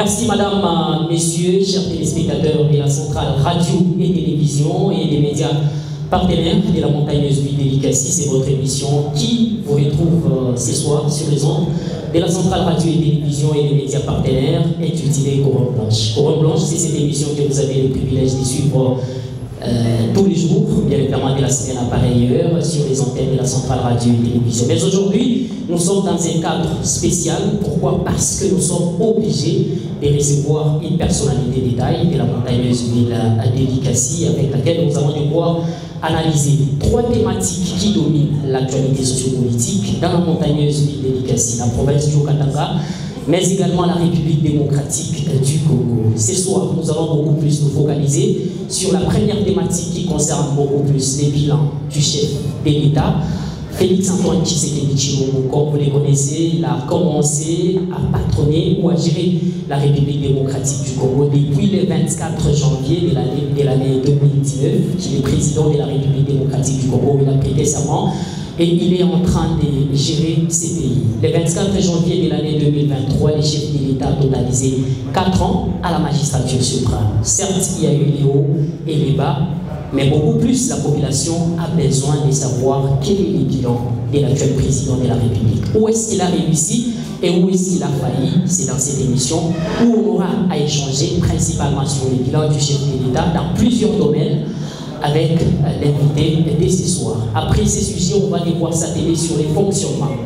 Merci madame, messieurs, chers téléspectateurs de la centrale radio et télévision et des médias partenaires de la montagneuse ville d'Elikassi. C'est votre émission qui vous retrouve ce soir sur les ondes de la centrale radio et télévision et des médias partenaires intitulée Couronne Blanche. Couronne Blanche, c'est cette émission que vous avez le privilège de suivre tous les jours, bien évidemment de la semaine à pareille heure, sur les antennes de la centrale radio et télévision. Mais aujourd'hui, nous sommes dans un cadre spécial. Pourquoi? Parce que nous sommes obligés de recevoir une personnalité d'État de la montagneuse ville d'Elikassi, avec laquelle nous allons devoir analyser trois thématiques qui dominent l'actualité sociopolitique dans la montagneuse ville d'Elikassi, la province du Haut-Katanga, mais également la République démocratique du Congo. Ce soir, nous allons beaucoup plus nous focaliser sur la première thématique qui concerne beaucoup plus les bilans du chef de l'État, Félix Antoine Tshisekedi Tshilombo. Comme vous les connaissez, il a commencé à patronner ou à gérer la République démocratique du Congo depuis le 24 janvier de l'année 2019, qu'il est président de la République démocratique du Congo. Il a prêté serment et il est en train de gérer ces pays. Le 24 janvier de l'année 2023, le chef de l'État a totalisé 4 ans à la magistrature suprême. Certes, il y a eu les hauts et les bas, mais beaucoup plus la population a besoin de savoir quel est le bilan de l'actuel président de la République. Où est-ce qu'il a réussi et où est-ce qu'il a failli? C'est dans cette émission où on aura à échanger principalement sur le bilan du chef de l'État dans plusieurs domaines, avec l'invité de ce soir. Après ces sujets, on va devoir s'atteler sur les fonctionnements,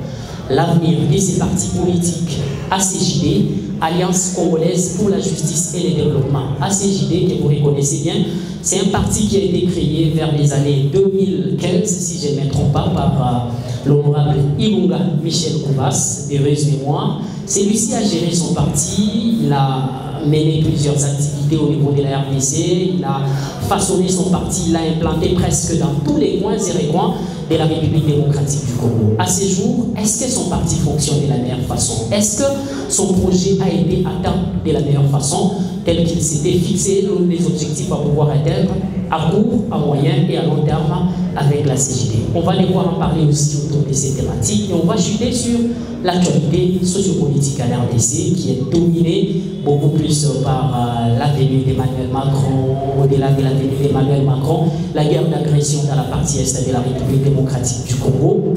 l'avenir de ces partis politiques. ACJD, Alliance Congolaise pour la Justice et le Développement. ACJD, que vous reconnaissez bien, c'est un parti qui a été créé vers les années 2015, si je ne me trompe pas, par l'honorable Ilunga Michel Kouvas, d'heureuse mémoire. Celui-ci a géré son parti, il a mené plusieurs activités au niveau de la RDC, il a façonné son parti, il l'a implanté presque dans tous les coins et recoins de la République démocratique du Congo. À ce jour, est-ce que son parti fonctionne de la meilleure façon? Est-ce que son projet a été atteint de la meilleure façon, tel qu'il s'était fixé les objectifs à pouvoir atteindre à court, à moyen et à long terme avec la CJD? On va devoir en parler aussi autour de ces thématiques et on va chuter sur l'actualité sociopolitique à l'RDC qui est dominée beaucoup plus par la venue d'Emmanuel Macron, au-delà de la venue d'Emmanuel Macron, la guerre d'agression dans la partie est de la République démocratique du Congo.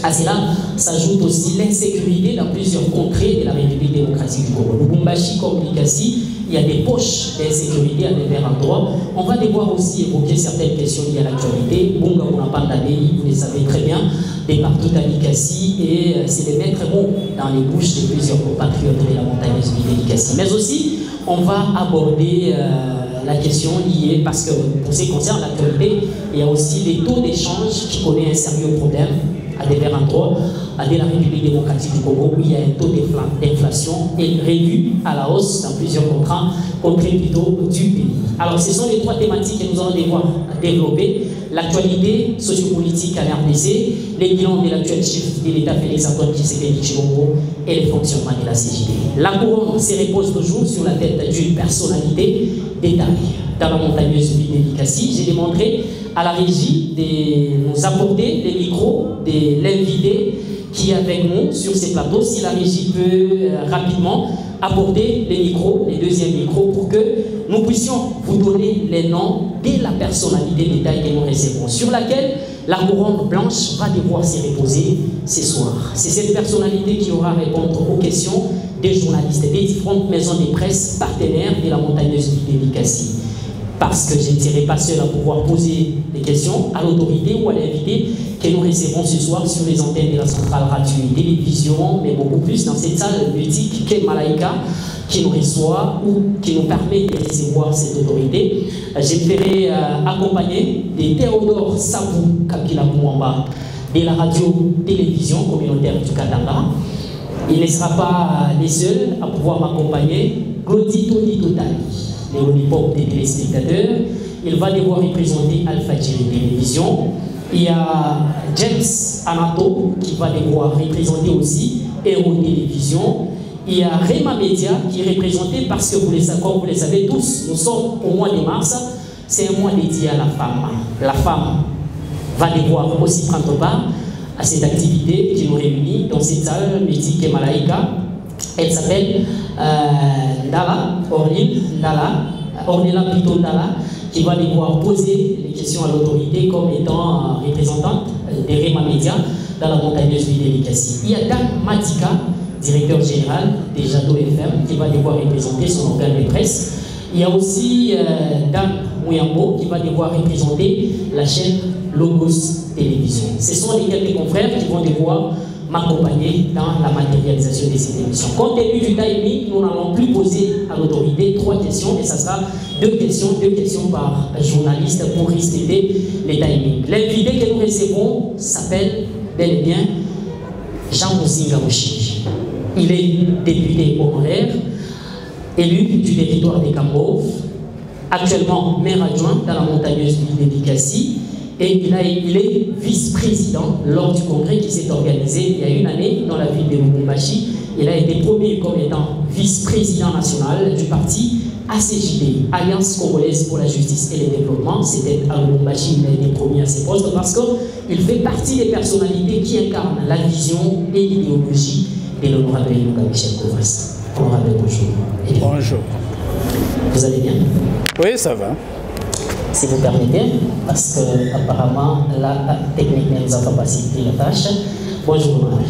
À cela s'ajoute aussi l'insécurité dans plusieurs contrées de la République démocratique du Congo. Lubumbashi comme Likasi, il y a des poches d'insécurité à divers endroits. On va devoir aussi évoquer certaines questions liées à l'actualité. Bunga Munapanda Dei, vous le savez très bien, des partout à Likasi, et c'est des maîtres mots dans les bouches de plusieurs compatriotes de la montagneuse ville d'Elikassi. Mais aussi, on va aborder la question liée, parce que pour ce qui concerne l'actualité, il y a aussi les taux d'échange qui connaît un sérieux problème à divers endroits de la République démocratique du Congo, où il y a un taux d'inflation réduit à la hausse dans plusieurs contrées plutôt du pays. Alors, ce sont les trois thématiques que nous allons devoir développer: l'actualité sociopolitique à l'RDC, les bilans de l'actuel chef de l'État Félix Antoine Tshisekedi Tshilombo et le fonctionnement de la CJD. La couronne se repose toujours sur la tête d'une personnalité d'État. Dans la montagneuse ville d'Elikassi, j'ai demandé à la régie de nous apporter les micros de l'invité qui est avec nous sur ces plateaux. Si la régie peut rapidement apporter les micros, les deuxièmes micros, pour que nous puissions vous donner les noms de la personnalité d'État que nous recevons, sur laquelle la couronne blanche va devoir se reposer ce soir. C'est cette personnalité qui aura à répondre aux questions des journalistes des différentes maisons de presse partenaires de la montagneuse ville d'Elikassi. Parce que je ne serai pas seul à pouvoir poser des questions à l'autorité ou à l'invité que nous recevons ce soir sur les antennes de la centrale radio et télévision, mais beaucoup plus dans cette salle ludique qu'est Malaika, qui nous reçoit ou qui nous permet de recevoir cette autorité. Je me ferai accompagner de Théodore Sabou Kakila Mouamba de la radio-télévision communautaire du Katanga. Il ne sera pas les seuls à pouvoir m'accompagner. Glody Tony Totali, les Olipop des téléspectateurs. Il va devoir représenter Alpha Jiri Télévision. Il y a James Anato qui va devoir représenter aussi Hero Télévision. Il y a Rema Media qui est représenté parce que comme vous le savez tous, nous sommes au mois de mars. C'est un mois dédié à la femme. La femme va devoir aussi prendre part à cette activité qui nous réunit dans cette salle mythique et Malaika. Elle s'appelle Ndala, Ornella plutôt Ndala, qui va devoir poser les questions à l'autorité comme étant représentante des Rema Media dans la montagneuse ville d'Elikassi. Il y a Dan Matika, directeur général des Jado FM, qui va devoir représenter son organe de presse. Il y a aussi Dan Mouyambo qui va devoir représenter la chaîne Logos Télévision. Ce sont les quelques confrères qui vont devoir m'accompagner dans la matérialisation de cette émission. Compte tenu du timing, nous n'allons plus poser à l'autorité 3 questions, et ça sera 2 questions par journaliste pour respecter les timings. L'invité que nous recevons s'appelle bel et bien Jean Moussinga Mouchiki. Il est député honoraire, élu du territoire des Cambos, actuellement maire adjoint dans la montagneuse ville d'Elikassi, et il est vice-président lors du congrès qui s'est organisé il y a une année dans la ville de Lubumbashi. Il a été promu comme étant vice-président national du parti ACJD, Alliance Congolaise pour la Justice et le Développement. C'était à Lubumbashi, il a été promu à ses postes parce qu'il fait partie des personnalités qui incarnent la vision et l'idéologie de l'honorable Michel Kovras. Honorable, bonjour. Bonjour. Vous allez bien? Oui, ça va. Si vous permettez, parce que apparemment la technique ne nous a pas facilité la tâche. Bonjour, honorable.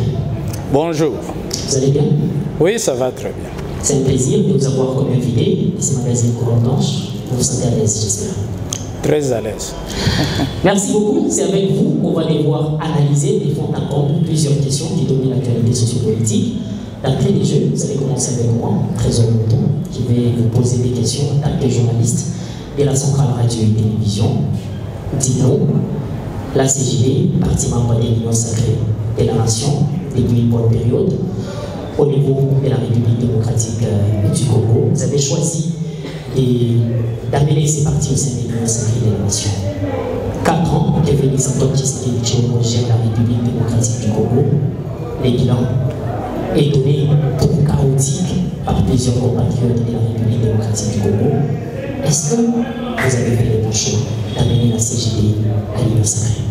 Bonjour. Vous allez bien? Oui, ça va très bien. C'est un plaisir de vous avoir comme invité de ce magazine Courant Blanche. Vous vous sentez à l'aise, j'espère. Très à l'aise. Merci beaucoup. C'est avec vous qu'on va devoir analyser des fonds en comble plusieurs questions qui dominent l'actualité sociopolitique. D'entrée des jeux, vous allez commencer avec moi, Trésor Mouton, qui vais vous poser des questions en tant que journaliste de la Centrale Radio et Télévision. Dites-nous, la CJD, parti membre de l'Union sacrée de la Nation, depuis une bonne période, au niveau de la République démocratique du Congo, vous avez choisi d'amener ces partis au sein de l'Union sacrée de la Nation. 4 ans que Félix Antoine Tshisekedi Tshilombo gère la République démocratique du Congo. Les bilans est donné pour chaotique par plusieurs compatriotes de la République démocratique du Congo. Est-ce que vous avez fait le bon choix d'amener la CJD à l'Union sacrée?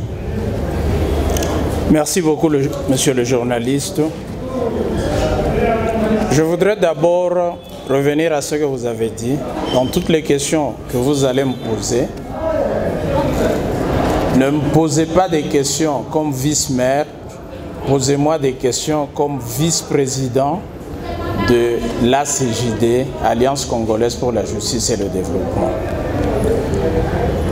Merci beaucoup, monsieur le journaliste. Je voudrais d'abord revenir à ce que vous avez dit. Dans toutes les questions que vous allez me poser, ne me posez pas des questions comme vice-maire, posez-moi des questions comme vice-président de l'ACJD, Alliance Congolaise pour la Justice et le Développement.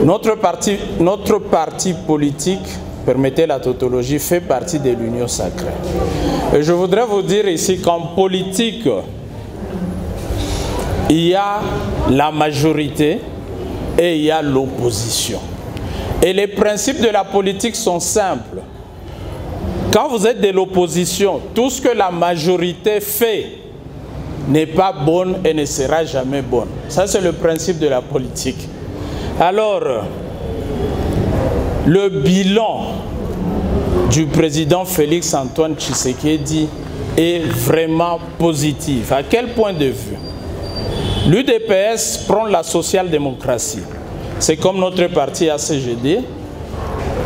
Notre parti politique, permettez la tautologie, fait partie de l'Union sacrée. Et je voudrais vous dire ici qu'en politique, il y a la majorité et il y a l'opposition. Et les principes de la politique sont simples. Quand vous êtes de l'opposition, tout ce que la majorité fait n'est pas bonne et ne sera jamais bonne. Ça, c'est le principe de la politique. Alors, le bilan du président Félix Antoine Tshisekedi est vraiment positif. À quel point de vue? L'UDPS prend la social-démocratie. C'est comme notre parti ACJD.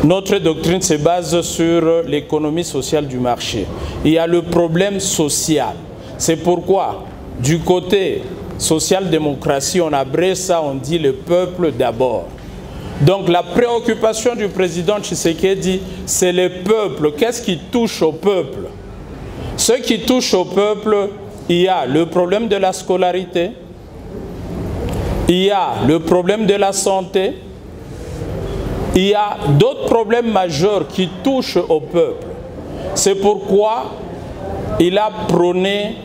Notre doctrine se base sur l'économie sociale du marché. Il y a le problème social. C'est pourquoi, du côté social-démocratie, on abrège ça, on dit le peuple d'abord. Donc la préoccupation du président Tshisekedi, c'est le peuple. Qu'est-ce qui touche au peuple? Ce qui touche au peuple, il y a le problème de la scolarité, il y a le problème de la santé, il y a d'autres problèmes majeurs qui touchent au peuple. C'est pourquoi il a prôné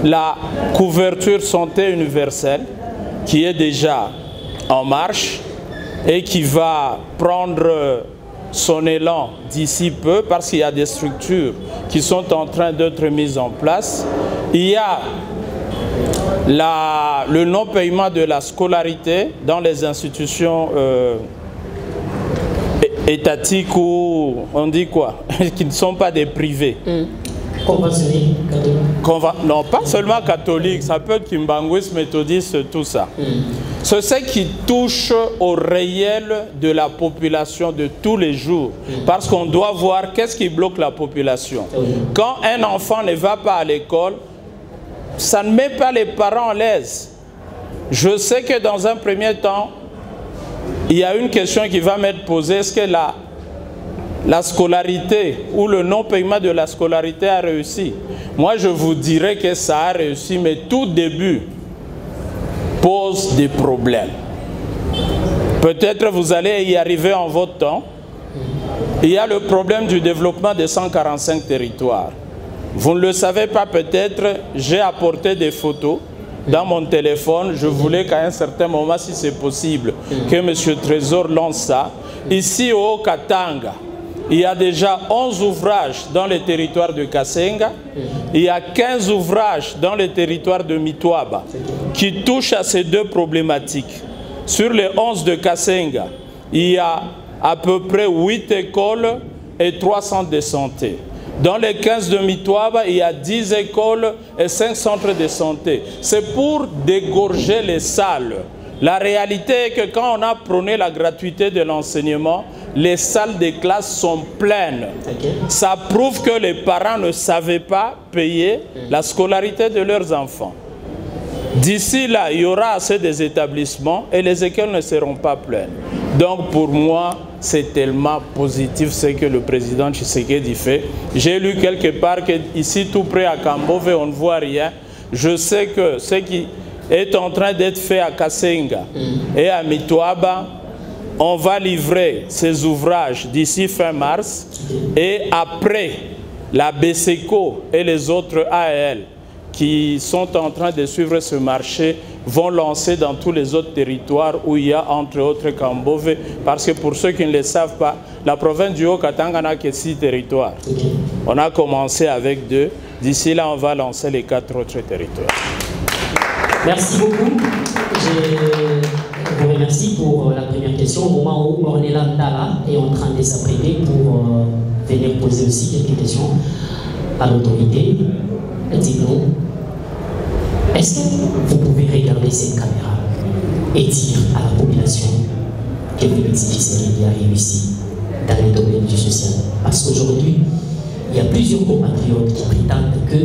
la couverture santé universelle qui est déjà en marche et qui va prendre son élan d'ici peu parce qu'il y a des structures qui sont en train d'être mises en place. Il y a le non-paiement de la scolarité dans les institutions étatiques ou on dit quoi, qui ne sont pas des privés. Conventionnés, catholiques. Non, pas seulement catholiques, ça peut être kimbanguisme, méthodiste, tout ça. C'est ce qui touche au réel de la population de tous les jours. Parce qu'on doit voir qu'est-ce qui bloque la population. Quand un enfant ne va pas à l'école, ça ne met pas les parents à l'aise. Je sais que dans un premier temps, il y a une question qui va m'être posée. Est-ce que la scolarité ou le non-paiement de la scolarité a réussi? Moi, je vous dirais que ça a réussi, mais tout début pose des problèmes. Peut-être vous allez y arriver en votre temps. Il y a le problème du développement des 145 territoires. Vous ne le savez pas peut-être, j'ai apporté des photos dans mon téléphone. Je voulais qu'à un certain moment, si c'est possible, que M. Trésor lance ça. Ici au Katanga, il y a déjà 11 ouvrages dans le territoire de Kasenga. Il y a 15 ouvrages dans le territoire de Mitwaba qui touchent à ces deux problématiques. Sur les 11 de Kasenga, il y a à peu près 8 écoles et 3 centres de santé. Dans les 15 de Mitwaba, il y a 10 écoles et 5 centres de santé. C'est pour dégorger les salles. La réalité est que quand on a prôné la gratuité de l'enseignement, les salles de classe sont pleines. Ça prouve que les parents ne savaient pas payer la scolarité de leurs enfants. D'ici là, il y aura assez des établissements et les écoles ne seront pas pleines. Donc pour moi, c'est tellement positif ce que le président Tshisekedi fait. J'ai lu quelque part qu'ici, tout près à Kambove, on ne voit rien. Je sais que ce qui est en train d'être fait à Kasenga et à Mitwaba, on va livrer ces ouvrages d'ici fin mars. Et après, la BSECO et les autres AEL qui sont en train de suivre ce marché vont lancer dans tous les autres territoires où il y a entre autres Kambove, parce que pour ceux qui ne le savent pas, la province du Haut-Katanga n'a que 6 territoires. On a commencé avec 2, d'ici là on va lancer les 4 autres territoires. Merci beaucoup. Je vous remercie pour la première question. Au moment où Ornella Ndala est en train de s'apprêter pour venir poser aussi quelques questions à l'autorité, dites-nous, est-ce que vous pouvez regarder cette caméra et dire à la population que Félix Tshisekedi a réussi dans le domaine du social? Parce qu'aujourd'hui, il y a plusieurs compatriotes qui prétendent que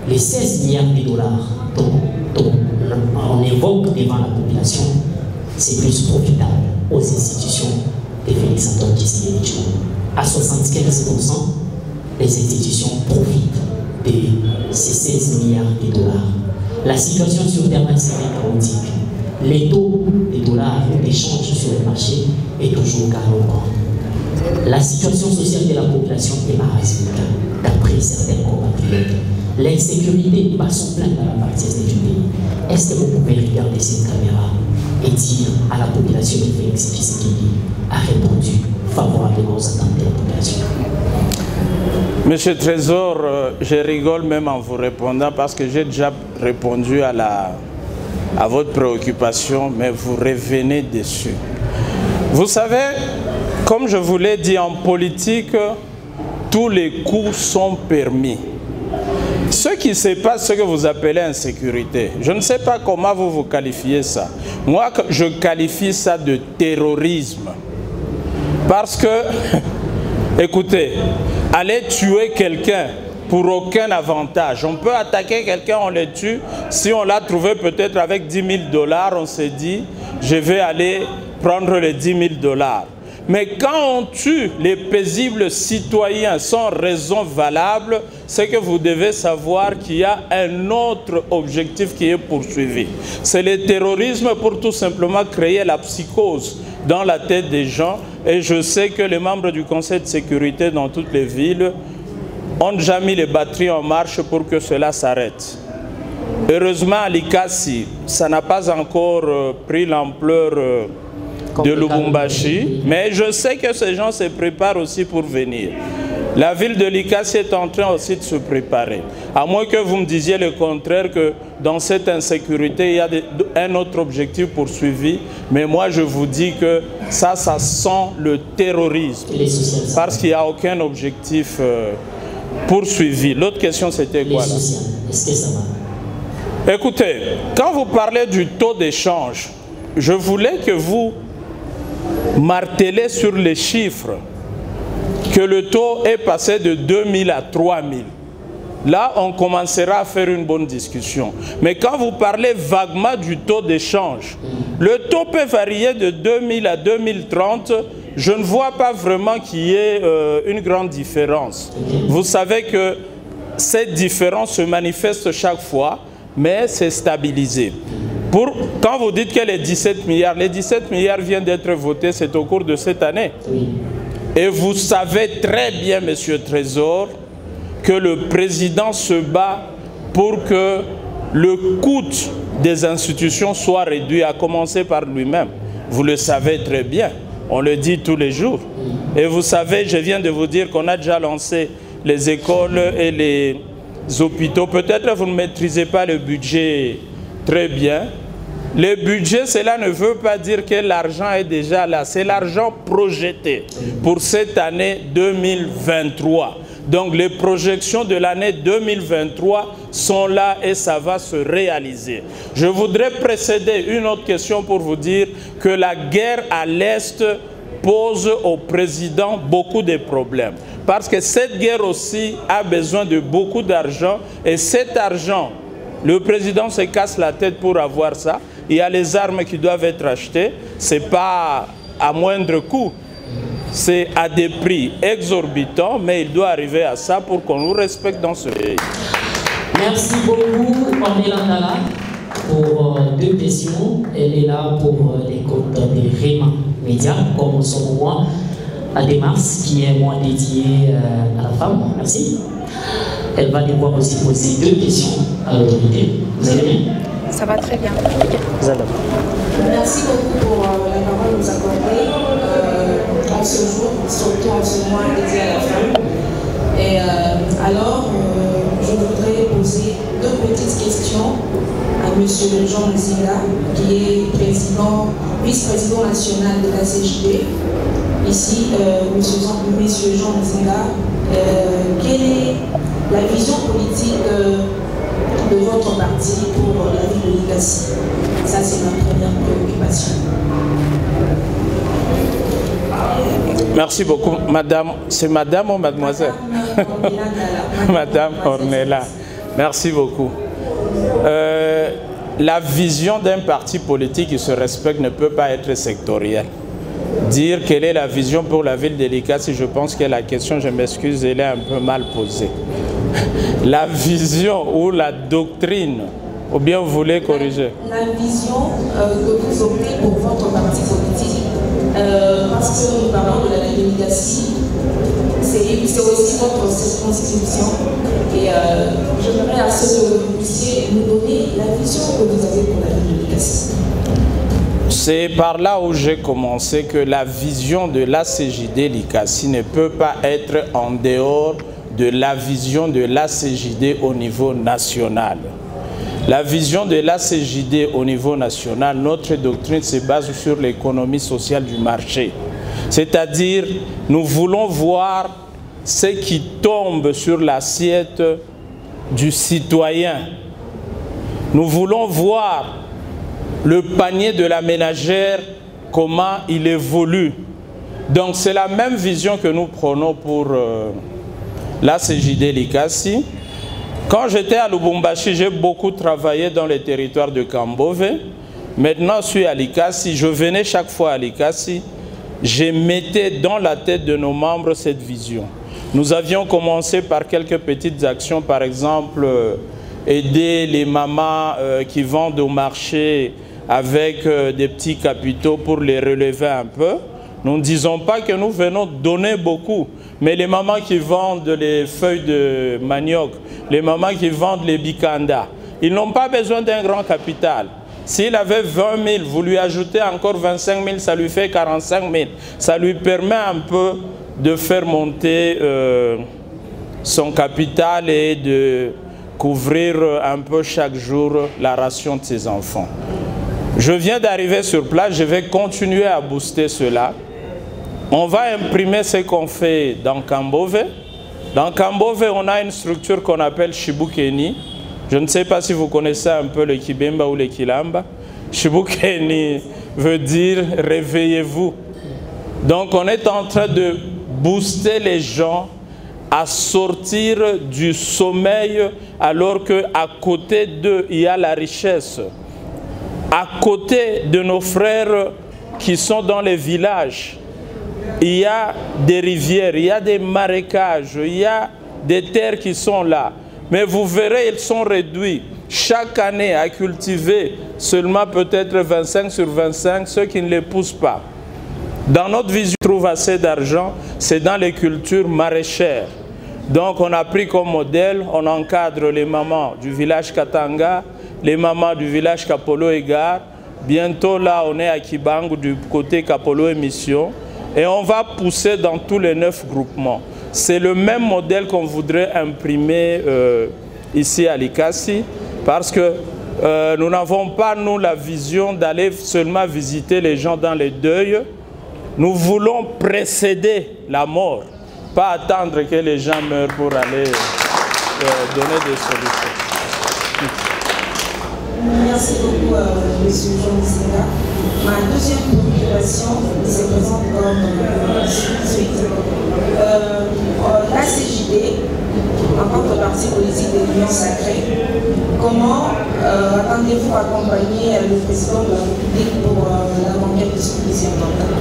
les 16 milliards de dollars dont on évoque devant la population, c'est plus profitable aux institutions de Félix Antoine Tshisekedi. À 75%, les institutions profitent de ces 16 milliards de dollars. La situation sur le terrain serait chaotique. Les taux de dollars d'échange sur le marché est toujours galopant. La situation sociale de la population est marasmique, d'après certains compatriotes. L'insécurité bat son plein dans la partie est du pays. Est-ce que vous pouvez regarder cette caméra et dire à la population que Félix Tshisekedi a répondu favorablement aux attentes de la population? Monsieur Trésor, je rigole même en vous répondant parce que j'ai déjà répondu à votre préoccupation, mais vous revenez dessus. Vous savez, comme je vous l'ai dit, en politique, tous les coups sont permis. Ce qui se passe, ce que vous appelez insécurité, je ne sais pas comment vous qualifiez ça. Moi, je qualifie ça de terrorisme. Parce que, écoutez, aller tuer quelqu'un pour aucun avantage. On peut attaquer quelqu'un, on le tue. Si on l'a trouvé peut-être avec 10 000 $, on s'est dit, je vais aller prendre les 10 000 $. Mais quand on tue les paisibles citoyens sans raison valable, c'est que vous devez savoir qu'il y a un autre objectif qui est poursuivi. C'est le terrorisme pour tout simplement créer la psychose dans la tête des gens. Et je sais que les membres du Conseil de sécurité dans toutes les villes ont déjà mis les batteries en marche pour que cela s'arrête. Heureusement, à Likasi, ça n'a pas encore pris l'ampleur de Lubumbashi, mais je sais que ces gens se préparent aussi pour venir. La ville de Likasi est en train aussi de se préparer. À moins que vous me disiez le contraire, que dans cette insécurité, il y a un autre objectif poursuivi. Mais moi, je vous dis que ça sent le terrorisme. Parce qu'il n'y a aucun objectif poursuivi. L'autre question, c'était quoi là? Est-ce que ça va? Écoutez, quand vous parlez du taux d'échange, je voulais que vous martelez sur les chiffres que le taux est passé de 2 000 à 3 000. là, on commencera à faire une bonne discussion. Mais quand vous parlez vaguement du taux d'échange, le taux peut varier de 2000 à 2030. Je ne vois pas vraiment qu'il y ait une grande différence. Vous savez que cette différence se manifeste chaque fois, mais c'est stabilisé. Quand vous dites que les 17 milliards viennent d'être votés, c'est au cours de cette année. Et vous savez très bien, Monsieur Trésor, que le président se bat pour que le coût des institutions soit réduit, à commencer par lui-même. Vous le savez très bien, on le dit tous les jours. Et vous savez, je viens de vous dire qu'on a déjà lancé les écoles et les hôpitaux. Peut-être que vous ne maîtrisez pas le budget très bien. Le budget, cela ne veut pas dire que l'argent est déjà là. C'est l'argent projeté pour cette année 2023. Donc les projections de l'année 2023 sont là et ça va se réaliser. Je voudrais précéder une autre question pour vous dire que la guerre à l'Est pose au président beaucoup de problèmes. Parce que cette guerre aussi a besoin de beaucoup d'argent et cet argent, le président se casse la tête pour avoir ça. Il y a les armes qui doivent être achetées. Ce n'est pas à moindre coût. C'est à des prix exorbitants, mais il doit arriver à ça pour qu'on nous respecte dans ce pays. Merci beaucoup, Ornella Ndala, pour deux questions. Elle est là pour les comptes de Rema Média, comme son mois à mars, qui est un mois dédié à la femme. Merci. Elle va devoir aussi poser deux questions à l'autorité. Vous allez bien? Ça va très bien. Vous allez. Merci beaucoup pour la parole que vous accordez en ce jour, surtout en ce mois dédié à la femme. Et alors, je voudrais poser deux petites questions à M. Jean Nzinga, qui est vice-président national de la CJD. Ici, M. Jean Nzinga, quelle est la vision politique de votre parti pour la ville de Likasi? Ça, c'est ma première préoccupation. Merci beaucoup, madame. C'est madame ou mademoiselle? Madame Ornella. Merci beaucoup. La vision d'un parti politique qui se respecte ne peut pas être sectorielle. Dire quelle est la vision pour la ville de Likasi, je pense que la question, je m'excuse, elle est un peu mal posée. La vision ou la doctrine, ou bien vous voulez corriger? La vision que vous optez pour votre parti politique, parce que nous parlons de la démocratie, c'est aussi votre circonscription. Et j'aimerais à ce que vous puissiez nous donner la vision que vous avez pour la démocratie. C'est par là où j'ai commencé que la vision de l'ACJD Likasi ne peut pas être en dehors de la vision de l'ACJD au niveau national. La vision de l'ACJD au niveau national, notre doctrine se base sur l'économie sociale du marché. C'est-à-dire, nous voulons voir ce qui tombe sur l'assiette du citoyen. Nous voulons voir le panier de la ménagère, comment il évolue. Donc c'est la même vision que nous prenons pour l'ACJD Likasi. Quand j'étais à Lubumbashi, j'ai beaucoup travaillé dans les territoires de Kambove. Maintenant, je suis à Likasi. Je venais chaque fois à Likasi. Je mettais dans la tête de nos membres cette vision. Nous avions commencé par quelques petites actions, par exemple, aider les mamans qui vendent au marché avec des petits capitaux pour les relever un peu. Nous ne disons pas que nous venons donner beaucoup, mais les mamans qui vendent les feuilles de manioc, les mamans qui vendent les bikanda, ils n'ont pas besoin d'un grand capital. S'il avait 20 000, vous lui ajoutez encore 25 000, ça lui fait 45 000. Ça lui permet un peu de faire monter son capital et de couvrir un peu chaque jour la ration de ses enfants. Je viens d'arriver sur place, je vais continuer à booster cela. On va imprimer ce qu'on fait dans Kambove. Dans Kambove, on a une structure qu'on appelle Shibukeni. Je ne sais pas si vous connaissez un peu le Kibemba ou le Kilamba. Shibukeni veut dire réveillez-vous. Donc on est en train de booster les gens à sortir du sommeil alors qu'à côté d'eux, il y a la richesse. À côté de nos frères qui sont dans les villages, il y a des rivières, il y a des marécages, il y a des terres qui sont là. Mais vous verrez, ils sont réduits chaque année à cultiver seulement peut-être 25 sur 25, ceux qui ne les poussent pas. Dans notre vision, on trouve assez d'argent, c'est dans les cultures maraîchères. Donc on a pris comme modèle, on encadre les mamans du village Katanga, les mamans du village Kapolo et Gare. Bientôt là, on est à Kibangu du côté Kapolo et Mission. Et on va pousser dans tous les 9 groupements. C'est le même modèle qu'on voudrait imprimer ici à Likasi, parce que nous n'avons pas, nous, la vision d'aller seulement visiter les gens dans les deuils. Nous voulons précéder la mort, pas attendre que les gens meurent pour aller donner des solutions. Merci beaucoup, M. Jean Muzinga. Ma deuxième préoccupation se présente comme suite. La CJD, en tant que parti politique de l'Union sacrée, comment attendez-vous accompagner le président de la République pour la conquête de son deuxième mandat?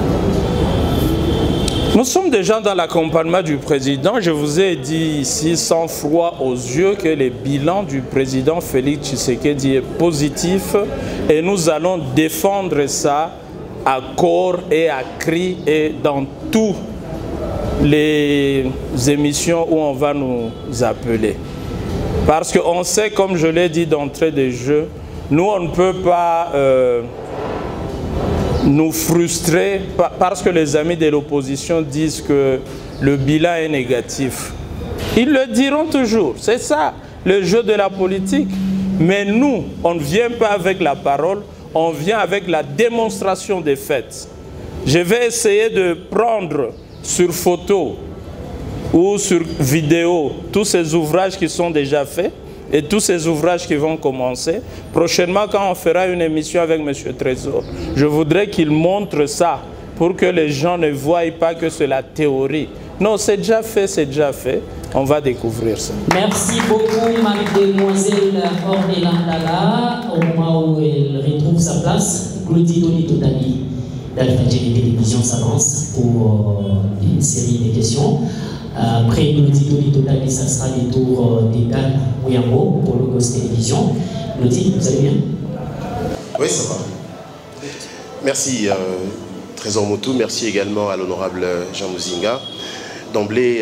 Nous sommes déjà dans l'accompagnement du président. Je vous ai dit ici, sans froid aux yeux, que le bilan du président Félix Tshisekedi est positif et nous allons défendre ça à corps et à cri et dans toutes les émissions où on va nous appeler. Parce qu'on sait, comme je l'ai dit d'entrée de jeu, nous on ne peut pas nous frustrer parce que les amis de l'opposition disent que le bilan est négatif. Ils le diront toujours, c'est ça le jeu de la politique. Mais nous, on ne vient pas avec la parole, on vient avec la démonstration des faits. Je vais essayer de prendre sur photo ou sur vidéo tous ces ouvrages qui sont déjà faits et tous ces ouvrages qui vont commencer. Prochainement, quand on fera une émission avec M. Trésor, je voudrais qu'il montre ça pour que les gens ne voient pas que c'est la théorie. Non, c'est déjà fait, c'est déjà fait. On va découvrir ça. Merci beaucoup, mademoiselle Ornelandala. Au moment où elle retrouve sa place, Claudie Totali d'Alfadjiri Télévision s'avance pour une série de questions. Après Claudie Totali, ça sera les tours d'Edan Mouyambo pour Logos Télévision. Claudie, vous allez bien? Oui, ça va. Merci, Trésor Moutou. Merci également à l'honorable Jean Muzinga. D'emblée,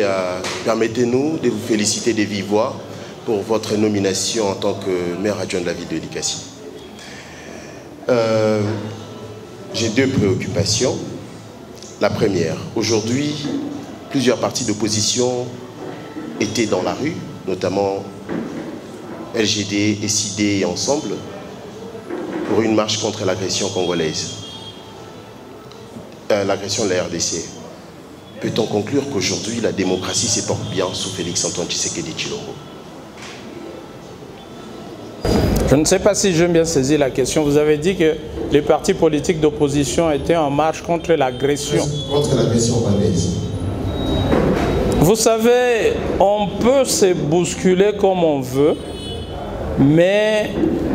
permettez-nous de vous féliciter de vive voix pour votre nomination en tant que maire adjoint de la ville de Likasi. J'ai deux préoccupations. La première, aujourd'hui, plusieurs partis d'opposition étaient dans la rue, notamment LGD, SID et Ensemble, pour une marche contre l'agression congolaise, l'agression de la RDC. Peut-on conclure qu'aujourd'hui, la démocratie se porte bien sous Félix-Antoine Tshisekedi Tshilombo? Je ne sais pas si j'ai bien saisi la question. Vous avez dit que les partis politiques d'opposition étaient en marche contre l'agression. Contre l'agression rwandaise. Vous savez, on peut se bousculer comme on veut, mais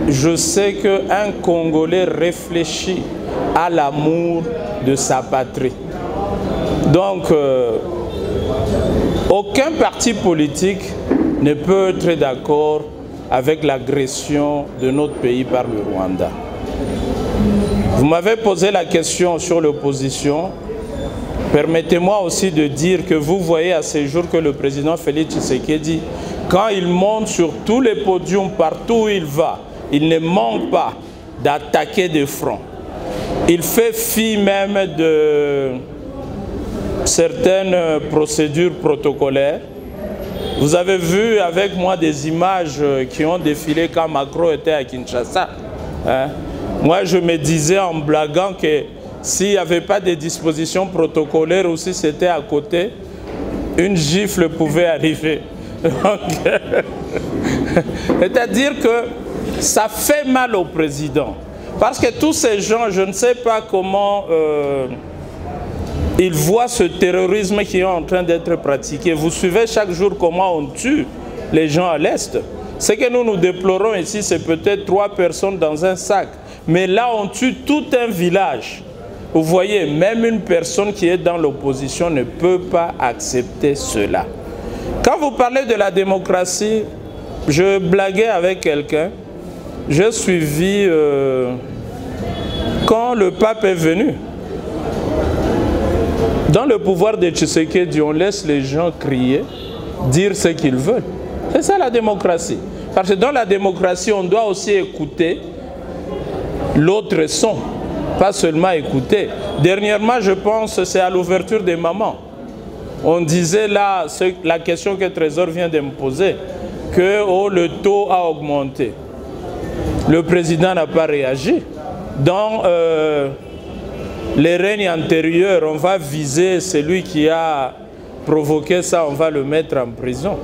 je sais qu'un Congolais réfléchit à l'amour de sa patrie. Donc, aucun parti politique ne peut être d'accord avec l'agression de notre pays par le Rwanda. Vous m'avez posé la question sur l'opposition. Permettez-moi aussi de dire que vous voyez à ces jours que le président Félix Tshisekedi, quand il monte sur tous les podiums, partout où il va, il ne manque pas d'attaquer de front. Il fait fi même de certaines procédures protocolaires. Vous avez vu avec moi des images qui ont défilé quand Macron était à Kinshasa. Hein? Moi, je me disais en blaguant que s'il n'y avait pas de dispositions protocolaires ou si c'était à côté, une gifle pouvait arriver. C'est-à-dire que ça fait mal au président. Parce que tous ces gens, je ne sais pas comment Ils voient ce terrorisme qui est en train d'être pratiqué. Vous suivez chaque jour comment on tue les gens à l'Est. Ce que nous déplorons ici, c'est peut-être 3 personnes dans un sac. Mais là, on tue tout un village. Vous voyez, même une personne qui est dans l'opposition ne peut pas accepter cela. Quand vous parlez de la démocratie, je blaguais avec quelqu'un. J'ai suivi quand le pape est venu. Dans le pouvoir de Tshisekedi, on laisse les gens crier, dire ce qu'ils veulent. C'est ça la démocratie. Parce que dans la démocratie, on doit aussi écouter l'autre son, pas seulement écouter. Dernièrement, je pense, c'est à l'ouverture des mamans. On disait là, la question que Trésor vient de me poser, que le taux a augmenté. Le président n'a pas réagi. Dans les règnes antérieurs, on va viser celui qui a provoqué ça, on va le mettre en prison.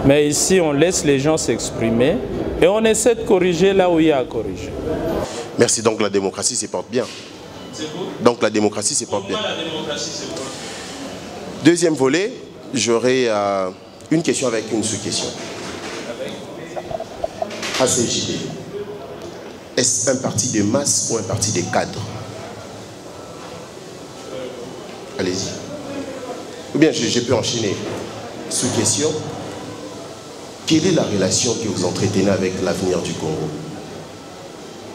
Mais ici, on laisse les gens s'exprimer et on essaie de corriger là où il y a à corriger. Merci. Donc la démocratie se porte bien. Donc la démocratie se porte bien. Deuxième volet, j'aurai une question avec une sous-question. ACJD. Est-ce un parti de masse ou un parti de cadres? Allez-y. Ou bien je peux enchaîner. Sous-question. Quelle est la relation que vous entretenez avec l'avenir du Congo?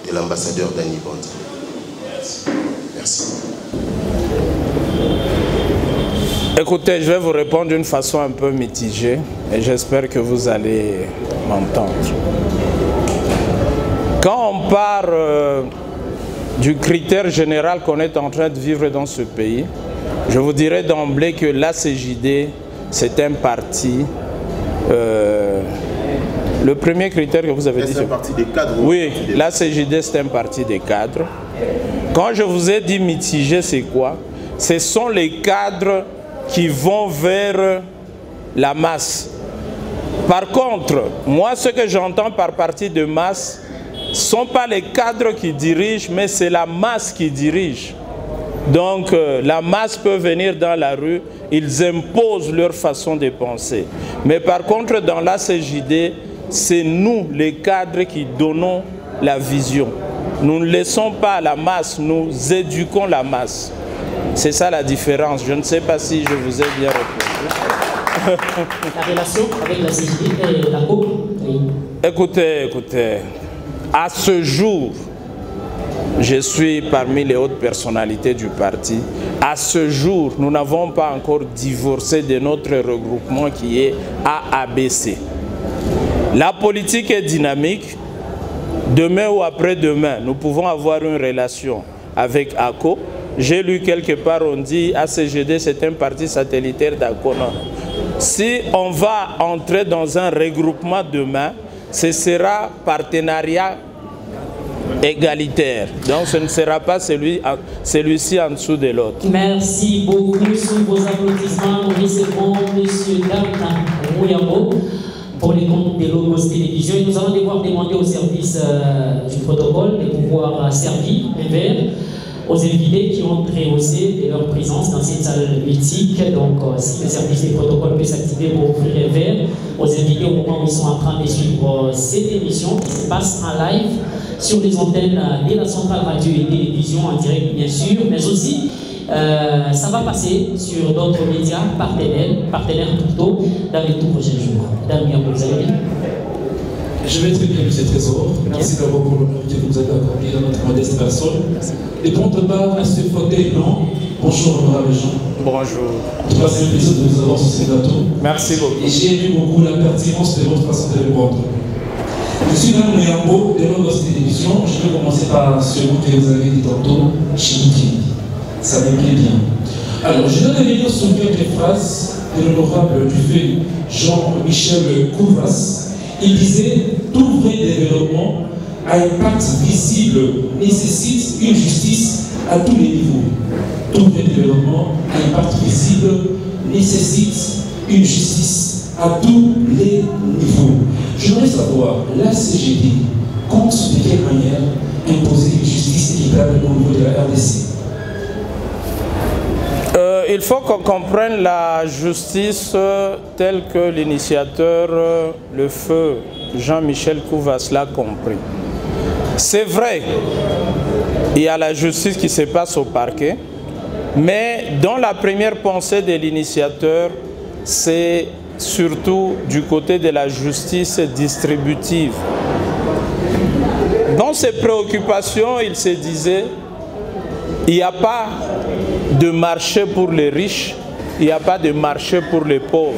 De l'ambassadeur Dany Bondi. Merci. Merci. Écoutez, je vais vous répondre d'une façon un peu mitigée et j'espère que vous allez m'entendre. Quand on parle du critère général qu'on est en train de vivre dans ce pays, je vous dirais d'emblée que l'ACJD, c'est un parti... le premier critère que vous avez dit... C'est un parti des cadres? Oui, l'ACJD, c'est un parti des cadres. Quand je vous ai dit mitigé, c'est quoi? Ce sont les cadres qui vont vers la masse. Par contre, moi, ce que j'entends par parti de masse, ce ne sont pas les cadres qui dirigent, mais c'est la masse qui dirige. Donc, la masse peut venir dans la rue, ils imposent leur façon de penser. Mais par contre, dans l'ACJD, c'est nous, les cadres, qui donnons la vision. Nous ne laissons pas la masse, nous éduquons la masse. C'est ça la différence. Je ne sais pas si je vous ai bien répondu. La relation avec la CJD et la COP? Écoutez. À ce jour, je suis parmi les hautes personnalités du parti. À ce jour, nous n'avons pas encore divorcé de notre regroupement qui est AABC. La politique est dynamique. Demain ou après-demain, nous pouvons avoir une relation avec ACO. J'ai lu quelque part, on dit ACJD, c'est un parti satellitaire d'ACO. Non. Si on va entrer dans un regroupement demain, ce sera partenariat égalitaire. Donc ce ne sera pas celui-ci en dessous de l'autre. Merci beaucoup. Sous vos applaudissements, nous recevons M. Damna Mouyambo pour les comptes de Logos Télévision. Et nous allons devoir demander au service du protocole de pouvoir servir un verre aux invités qui ont rehaussé de leur présence dans cette salle mythique. Donc, si le service des protocoles peut s'activer pour offrir un verre aux invités au moment où ils sont en train de suivre cette émission qui se passe en live sur les antennes de la centrale radio et télévision en direct, bien sûr, mais aussi ça va passer sur d'autres médias partenaires plutôt, dans les tout prochains jours. Damien, vous allez bien? Je vais très bien, M. Trésor. Merci d'abord pour l'honneur que vous nous avez accordé dans notre modeste personne. Et prendre part à ce fauteuil blanc. Bonjour, honorable Jean. Bonjour. En tout cas, c'est un plaisir de vous avoir sur ce plateau. Merci beaucoup. Et j'ai aimé beaucoup la pertinence de votre façon de répondre. Je suis dans le Mouyambo de Logos Télévision. Je vais commencer par ce mot que vous avez dit tantôt, Chimiki. Ça me plaît bien. Alors, je dois revenir sur quelques phrases de l'honorable Dufay Jean-Michel Couvas. Il disait « Tout vrai développement à impact visible nécessite une justice à tous les niveaux. Tout vrai développement à impact visible nécessite une justice à tous les niveaux. » J'aimerais savoir, la CGD compte de quelle manière imposer une justice équitable au niveau de la RDC? il faut qu'on comprenne la justice telle que l'initiateur, le feu Jean-Michel Kouvas l'a compris. C'est vrai, il y a la justice qui se passe au parquet, mais dans la première pensée de l'initiateur, c'est surtout du côté de la justice distributive. Dans ses préoccupations, il se disait, il n'y a pas de marché pour les riches, il n'y a pas de marché pour les pauvres.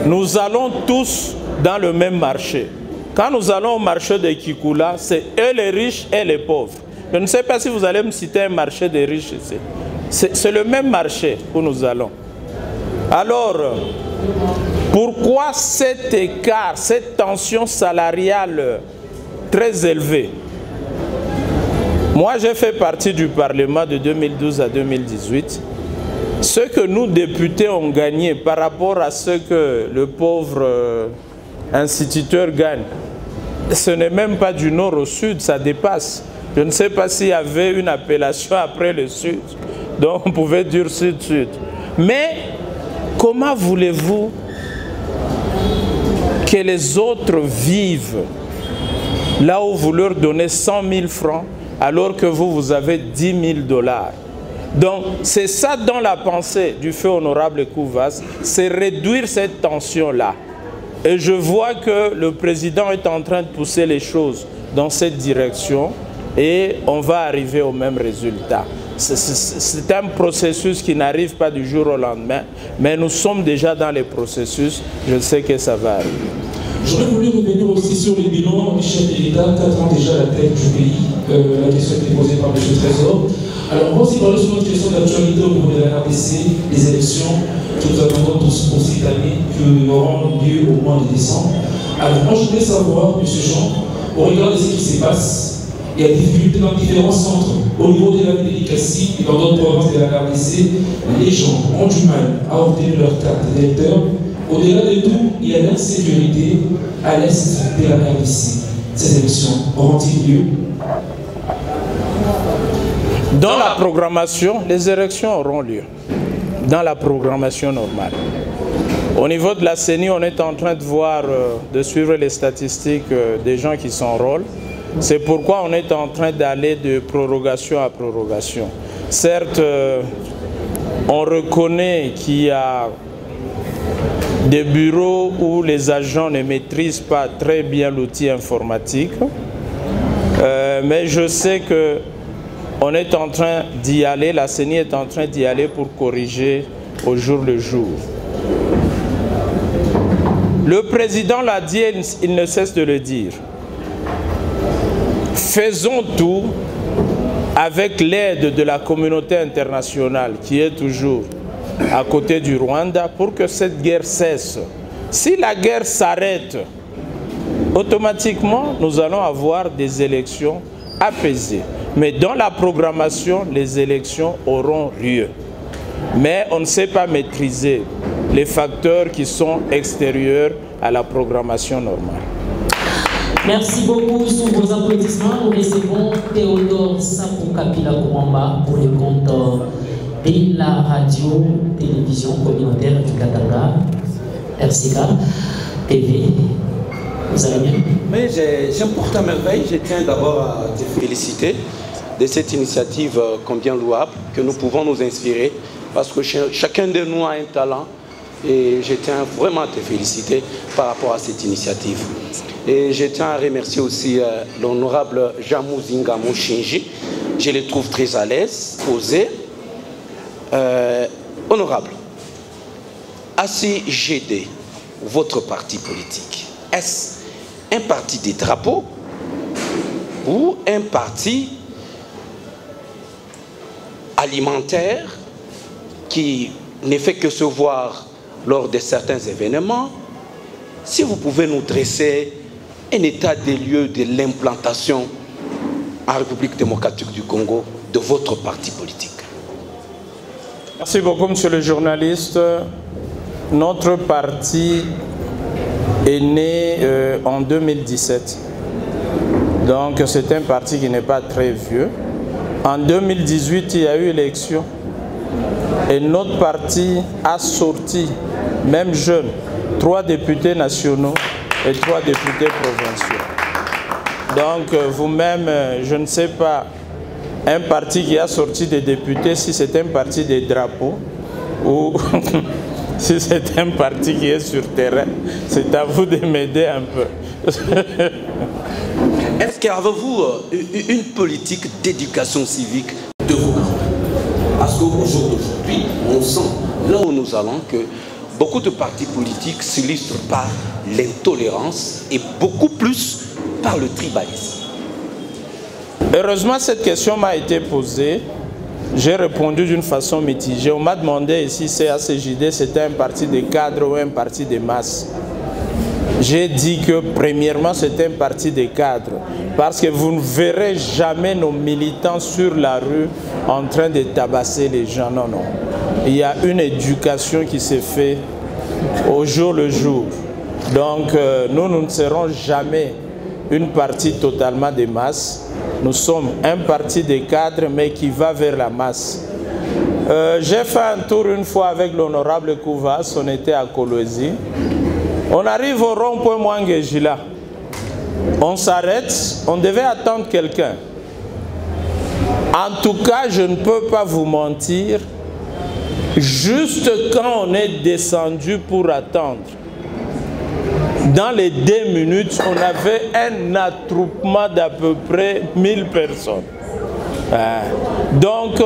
Nous allons tous dans le même marché. Quand nous allons au marché de Kikula, c'est eux les riches et les pauvres. Je ne sais pas si vous allez me citer un marché des riches ici. C'est le même marché où nous allons. Alors, pourquoi cet écart, cette tension salariale très élevée? Moi, j'ai fait partie du Parlement de 2012 à 2018. Ce que nous, députés, ont gagné par rapport à ce que le pauvre instituteur gagne, ce n'est même pas du nord au sud, ça dépasse. Je ne sais pas s'il y avait une appellation après le sud, donc on pouvait dire sud-sud. Mais comment voulez-vous que les autres vivent là où vous leur donnez 100 000 francs alors que vous avez 10 000 $? Donc c'est ça dans la pensée du feu honorable Kouvas, c'est réduire cette tension-là. Et je vois que le président est en train de pousser les choses dans cette direction et on va arriver au même résultat. C'est un processus qui n'arrive pas du jour au lendemain, mais nous sommes déjà dans les processus, je sais que ça va arriver. J'aurais voulu revenir aussi sur les bilans du chef de l'État, 4 ans déjà à la tête du pays. La question a été posée par M. Trésor. Alors, moi aussi, parler sur notre question d'actualité au niveau de la RDC, les élections que nous attendons tous pour cette année, qui auront lieu au mois de décembre. Alors, moi, je voulais savoir, M. Jean, au regard de ce qui se passe, il y a des difficultés dans différents centres. Au niveau de la délicatesse et dans d'autres provinces de la RDC, les gens ont du mal à obtenir leur carte d'électeur. Au-delà de tout, il y a l'insécurité à l'est de la RDC. Ces élections auront-ils lieu? Dans la programmation, les élections auront lieu. Dans la programmation normale. Au niveau de la CENI, on est en train de voir, de suivre les statistiques des gens qui s'enrôlent. C'est pourquoi on est en train d'aller de prorogation à prorogation. Certes, on reconnaît qu'il y a des bureaux où les agents ne maîtrisent pas très bien l'outil informatique, mais je sais que on est en train d'y aller, la CENI est en train d'y aller pour corriger au jour le jour. Le président l'a dit, il ne cesse de le dire. Faisons tout avec l'aide de la communauté internationale qui est toujours à côté du Rwanda pour que cette guerre cesse. Si la guerre s'arrête, automatiquement, nous allons avoir des élections apaisées. Mais dans la programmation, les élections auront lieu. Mais on ne sait pas maîtriser les facteurs qui sont extérieurs à la programmation normale. Merci beaucoup. Sous vos applaudissements, nous recevons Théodore Sapou-Kapila Koumamba pour le compte de la radio-télévision communautaire du Katanga, RCK TV. Vous allez bien? Mais j'aime pour ta merveille. Je tiens d'abord à te féliciter de cette initiative combien louable, que nous pouvons nous inspirer, parce que chacun de nous a un talent et je tiens vraiment à te féliciter par rapport à cette initiative. Et je tiens à remercier aussi l'honorable Jamouzinga Mouchinji. Je le trouve très à l'aise, posé. Honorable, ACGD, votre parti politique, est-ce un parti des drapeaux ou un parti alimentaire qui ne fait que se voir lors de certains événements? Si vous pouvez nous dresser un état des lieux de l'implantation en République démocratique du Congo de votre parti politique. Merci beaucoup, monsieur le journaliste. Notre parti est né en 2017. Donc c'est un parti qui n'est pas très vieux. En 2018, il y a eu élection. Et notre parti a sorti, même jeunes, 3 députés nationaux et 3 députés provinciaux. Donc vous-même, je ne sais pas, un parti qui a sorti des députés, si c'est un parti des drapeaux ou si c'est un parti qui est sur terrain, c'est à vous de m'aider un peu. Est-ce qu'avez-vous une politique d'éducation civique de vos membres? Parce qu'au jour d'aujourd'hui, on sent, là où nous allons, que beaucoup de partis politiques s'illustrent par l'intolérance et beaucoup plus par le tribalisme. Heureusement, cette question m'a été posée. J'ai répondu d'une façon mitigée. On m'a demandé si CACJD c'était un parti de cadres ou un parti de masse. J'ai dit que premièrement c'était un parti de cadres parce que vous ne verrez jamais nos militants sur la rue en train de tabasser les gens. Non, non. Il y a une éducation qui s'est faite au jour le jour. Donc nous ne serons jamais une partie totalement de masse. Nous sommes un parti de cadres, mais qui va vers la masse. J'ai fait un tour une fois avec l'honorable Kouvas, on était à Kolwezi. On arrive au rond-point Mwangejila. On s'arrête, on devait attendre quelqu'un. En tout cas, je ne peux pas vous mentir, juste quand on est descendu pour attendre, dans les 2 minutes, on avait un attroupement d'à peu près 1000 personnes. Donc,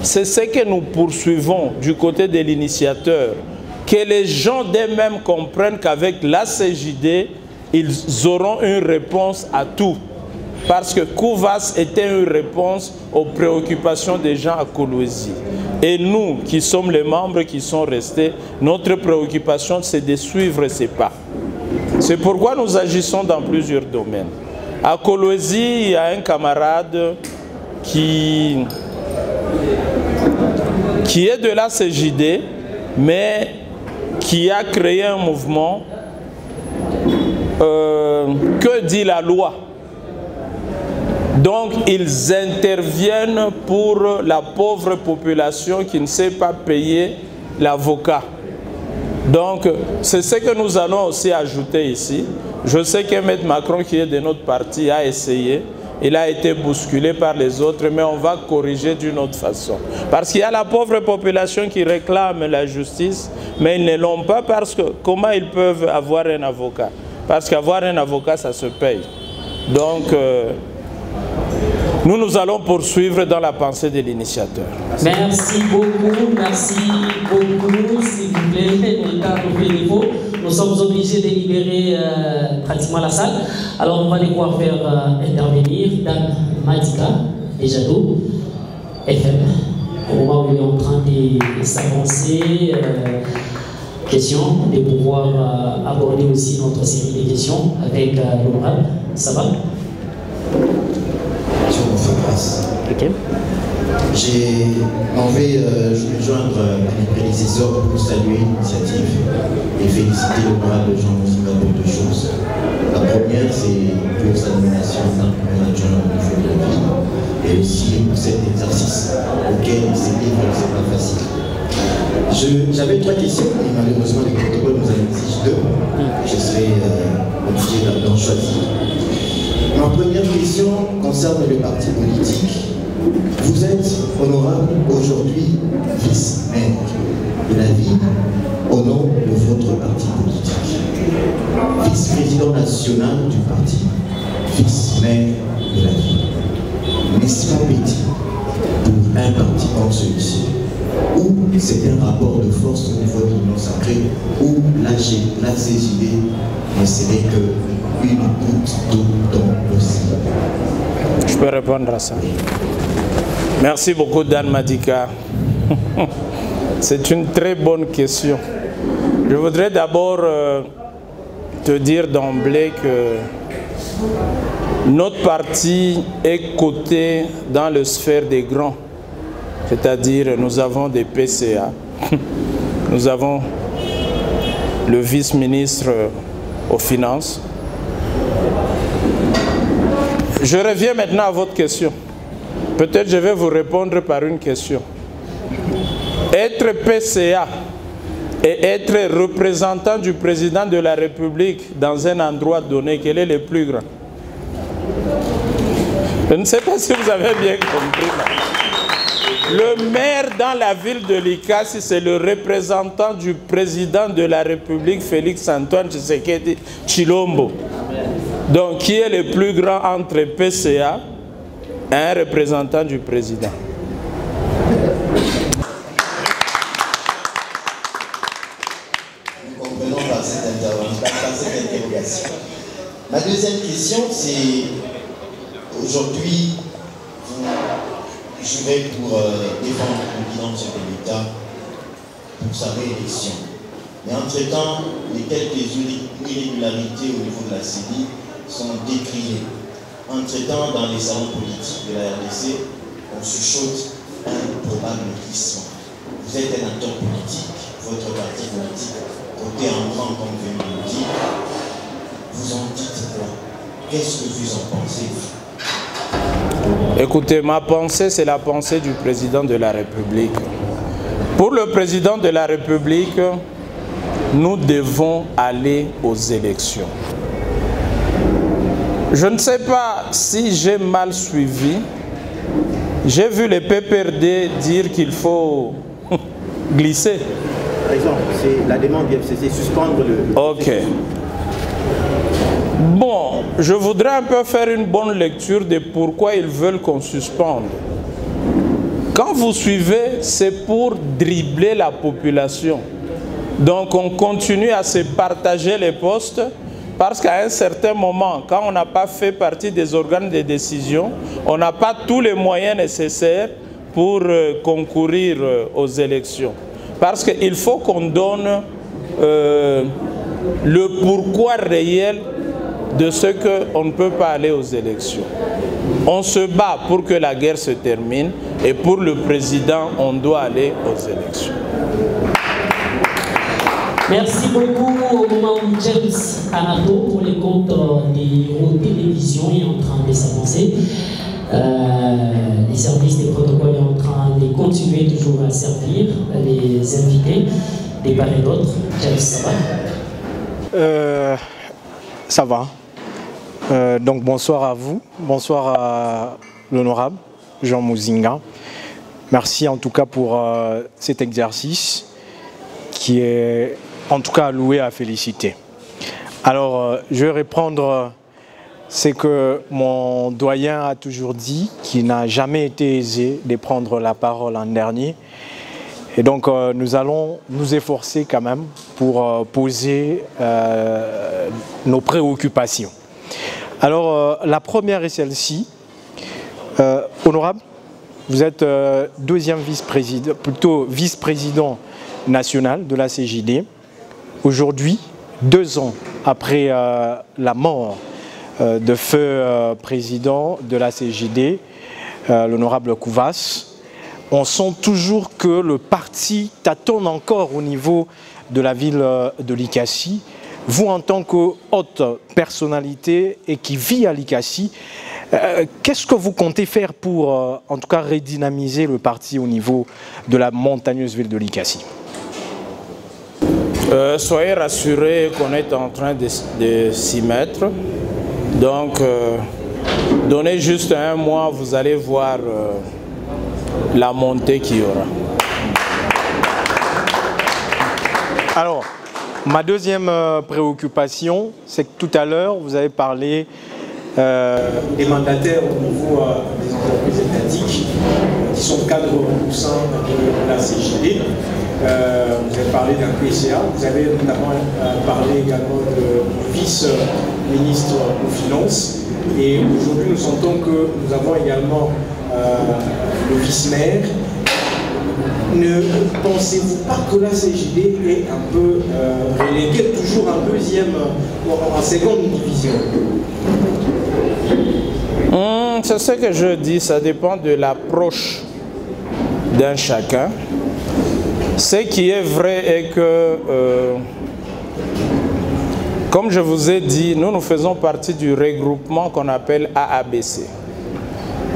c'est ce que nous poursuivons du côté de l'initiateur. Que les gens d'eux-mêmes comprennent qu'avec la CJD, ils auront une réponse à tout. Parce que Kouvas était une réponse aux préoccupations des gens à Kolwezi. Et nous, qui sommes les membres qui sont restés, notre préoccupation, c'est de suivre ces pas. C'est pourquoi nous agissons dans plusieurs domaines. À Kolwezi, il y a un camarade qui est de la CJD, mais qui a créé un mouvement. Que dit la loi? Donc, ils interviennent pour la pauvre population qui ne sait pas payer l'avocat. Donc, c'est ce que nous allons aussi ajouter ici. Je sais que M. Macron, qui est de notre parti, a essayé. Il a été bousculé par les autres, mais on va corriger d'une autre façon. Parce qu'il y a la pauvre population qui réclame la justice, mais ils ne l'ont pas parce que comment ils peuvent avoir un avocat? Parce qu'avoir un avocat, ça se paye. Donc, nous allons poursuivre dans la pensée de l'initiateur. Merci beaucoup, s'il vous plaît, le temps nous fait défaut. Nous sommes obligés de libérer pratiquement la salle. Alors on va devoir faire intervenir Dan Madika, déjà d'où FM, au moment où il est en train de s'avancer. Questions, de pouvoir aborder aussi notre série de questions avec l'honorable. Ça va? Okay. J'ai envie de joindre mes prédécesseurs pour saluer l'initiative et féliciter l'honorable Jean-Moussima pour 2 choses. La première, c'est pour sa nomination en tant que maire adjoint au niveau de la ville et aussi pour cet exercice auquel il s'est livré, c'est pas facile. J'avais 3 questions et malheureusement les protocoles nous en exigent 2. Je serai obligé d'en choisir. Ma première question concerne le parti politique. Vous êtes honorable aujourd'hui vice-maire de la ville au nom de votre parti politique. Vice-président national du parti, vice-maire de la ville. N'est-ce pas petit pour un parti comme celui-ci? Ou c'est un rapport de force au niveau de l'Union sacrée, où la CJD ne serait qu'une goutte d'eau dans l'océan? Je peux répondre à ça. Merci beaucoup, Dan Madika. C'est une très bonne question. Je voudrais d'abord te dire d'emblée que notre parti est coté dans la sphère des grands. C'est-à-dire, nous avons des PCA, nous avons le vice-ministre aux Finances. Je reviens maintenant à votre question. Peut-être je vais vous répondre par une question. Être PCA et être représentant du président de la République dans un endroit donné, quel est le plus grand? Je ne sais pas si vous avez bien compris. Le maire dans la ville de Likasi, c'est le représentant du président de la République, Félix Antoine Tshisekedi Tshilombo. Donc, qui est le plus grand entre PCA et un représentant du président? Nous comprenons par cette interrogation. Ma deuxième question, c'est aujourd'hui, vous jouez pour défendre le bilan de l'État pour sa réélection. Mais entre-temps, les quelques irrégularités au niveau de la CENI sont décriées. Entre-temps, dans les salons politiques de la RDC, on chuchote un probable glissement. Vous êtes un acteur politique, votre parti politique, côté entrant comme venu le dire, vous en dites quoi? Qu'est-ce que vous en pensez? Écoutez, ma pensée, c'est la pensée du président de la République. Pour le président de la République, nous devons aller aux élections. Je ne sais pas si j'ai mal suivi. J'ai vu les PPRD dire qu'il faut glisser. Par exemple, c'est la demande du FCC, suspendre le... Ok. Bon, je voudrais un peu faire une bonne lecture de pourquoi ils veulent qu'on suspende. Quand vous suivez, c'est pour dribbler la population. Donc on continue à se partager les postes parce qu'à un certain moment, quand on n'a pas fait partie des organes de décision, on n'a pas tous les moyens nécessaires pour concourir aux élections. Parce qu'il faut qu'on donne le pourquoi réel de ce qu'on ne peut pas aller aux élections. On se bat pour que la guerre se termine et pour le président, on doit aller aux élections. Merci beaucoup au moment où James Anato, pour les comptes des télévisions, est en train de s'avancer. Les services des protocoles sont en train de continuer toujours à servir les invités des part et d'autres. James, ça va? Ça va. Donc bonsoir à vous, bonsoir à l'honorable Jean Muzinga. Merci en tout cas pour cet exercice qui est en tout cas loué à féliciter. Alors je vais reprendre ce que mon doyen a toujours dit, qu'il n'a jamais été aisé de prendre la parole l'an dernier. Et donc nous allons nous efforcer quand même pour poser nos préoccupations. Alors la première est celle-ci. Honorable, vous êtes deuxième vice-président, plutôt vice-président national de la CJD. Aujourd'hui, 2 ans après la mort de feu président de la CJD, l'honorable Kouvas, on sent toujours que le parti tâtonne encore au niveau de la ville de Likasi. Vous, en tant que haute personnalité et qui vit à Likasi, qu'est-ce que vous comptez faire pour, en tout cas, redynamiser le parti au niveau de la montagneuse ville de Likasi? Soyez rassurés qu'on est en train de s'y mettre. Donc, donnez juste 1 mois, vous allez voir la montée qu'il y aura. Alors, ma deuxième préoccupation, c'est que tout à l'heure, vous avez parlé des mandataires au niveau des entreprises étatiques qui sont cadres au sein de la CJD. Vous avez parlé d'un PCA, vous avez notamment parlé également du vice-ministre aux Finances. Et aujourd'hui, nous sentons que nous avons également le vice-maire. Ne pensez-vous pas que la CJD est un peu reléguée, toujours en seconde division? C'est ce que je dis, ça dépend de l'approche d'un chacun. Ce qui est vrai est que, comme je vous ai dit, nous faisons partie du regroupement qu'on appelle AABC.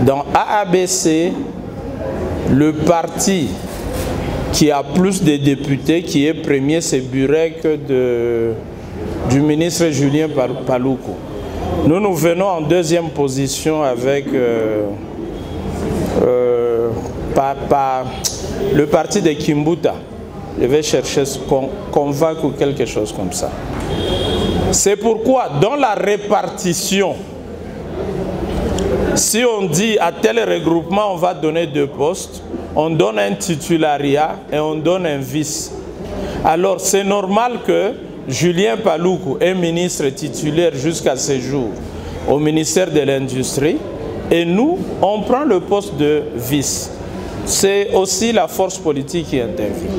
Dans AABC, le parti qui a plus de députés, qui est premier, c'est Burek du ministre Julien Paluku. Nous venons en deuxième position avec le parti de Kimbuta. Je vais chercher convaincre ou quelque chose comme ça. C'est pourquoi dans la répartition, si on dit à tel regroupement on va donner 2 postes, on donne un titulariat et on donne un vice. Alors c'est normal que Julien Paluku est ministre titulaire jusqu'à ce jour au ministère de l'Industrie et nous, on prend le poste de vice. C'est aussi la force politique qui intervient.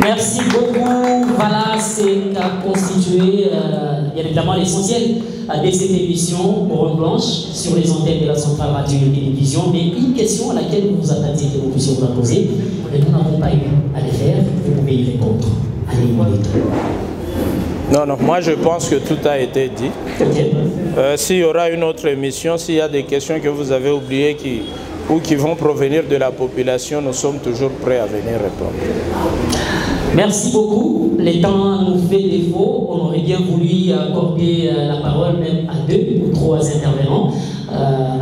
Merci beaucoup. Voilà, c'est à constituer bien évidemment l'essentiel de cette émission Couronne Blanche sur les antennes de la Centrale Radio et Télévision. Mais une question à laquelle vous vous attendiez que vous puissiez vous la poser, et nous n'avons pas eu à le faire, vous pouvez y répondre. Allez, une minute. Non, moi je pense que tout a été dit. Okay. S'il y aura une autre émission, s'il y a des questions que vous avez oubliées ou qui vont provenir de la population, nous sommes toujours prêts à venir répondre. Merci beaucoup. Le temps nous fait défaut. On aurait bien voulu accorder la parole même à 2 ou 3 intervenants.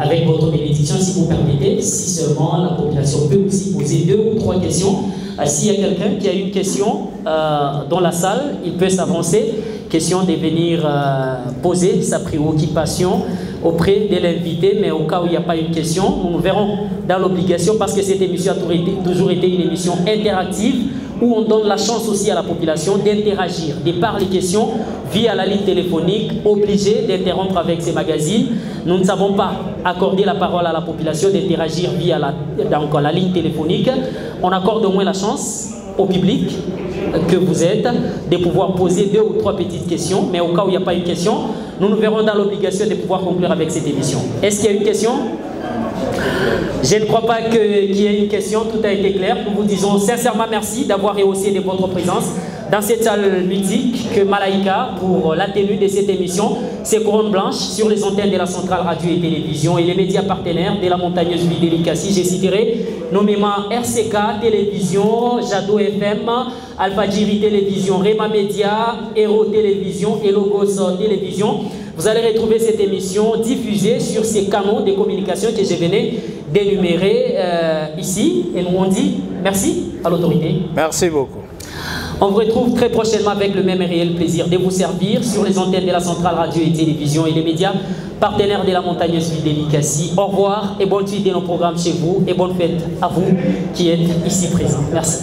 Avec votre bénédiction, si vous permettez, si seulement la population peut aussi poser 2 ou 3 questions. S'il y a quelqu'un qui a une question dans la salle, il peut s'avancer. Question de venir poser sa préoccupation auprès de l'invité, mais au cas où il n'y a pas une question, nous nous verrons dans l'obligation, parce que cette émission a toujours été une émission interactive, où on donne la chance aussi à la population d'interagir, de par les questions via la ligne téléphonique, obligée d'interrompre avec ces magazines. Nous ne savons pas accorder la parole à la population d'interagir via la ligne téléphonique. On accorde au moins la chance au public que vous êtes de pouvoir poser 2 ou 3 petites questions, mais au cas où il n'y a pas une question, nous nous verrons dans l'obligation de pouvoir conclure avec cette émission. Est-ce qu'il y a une question? Je ne crois pas qu'il y ait une question, tout a été clair. Nous vous disons sincèrement merci d'avoir rehaussé de votre présence dans cette salle mythique que Malaika pour la tenue de cette émission. C'est Couronne Blanche sur les antennes de la Centrale Radio et Télévision et les médias partenaires de la montagneuse ville d'Elikassi. Je citerai nommément RCK Télévision, Jado FM, Alpha-Jiri Télévision, Rema Média, Hero Télévision et Logos Télévision. Vous allez retrouver cette émission diffusée sur ces canaux de communication que je venais d'énumérer ici. Et nous on dit merci à l'autorité. Merci beaucoup. On vous retrouve très prochainement avec le même et réel plaisir de vous servir sur les antennes de la Centrale Radio et Télévision et les médias partenaires de la montagneuse ville d'Elikassi. Au revoir et bonne suite de nos programmes chez vous et bonne fête à vous qui êtes ici présents. Merci.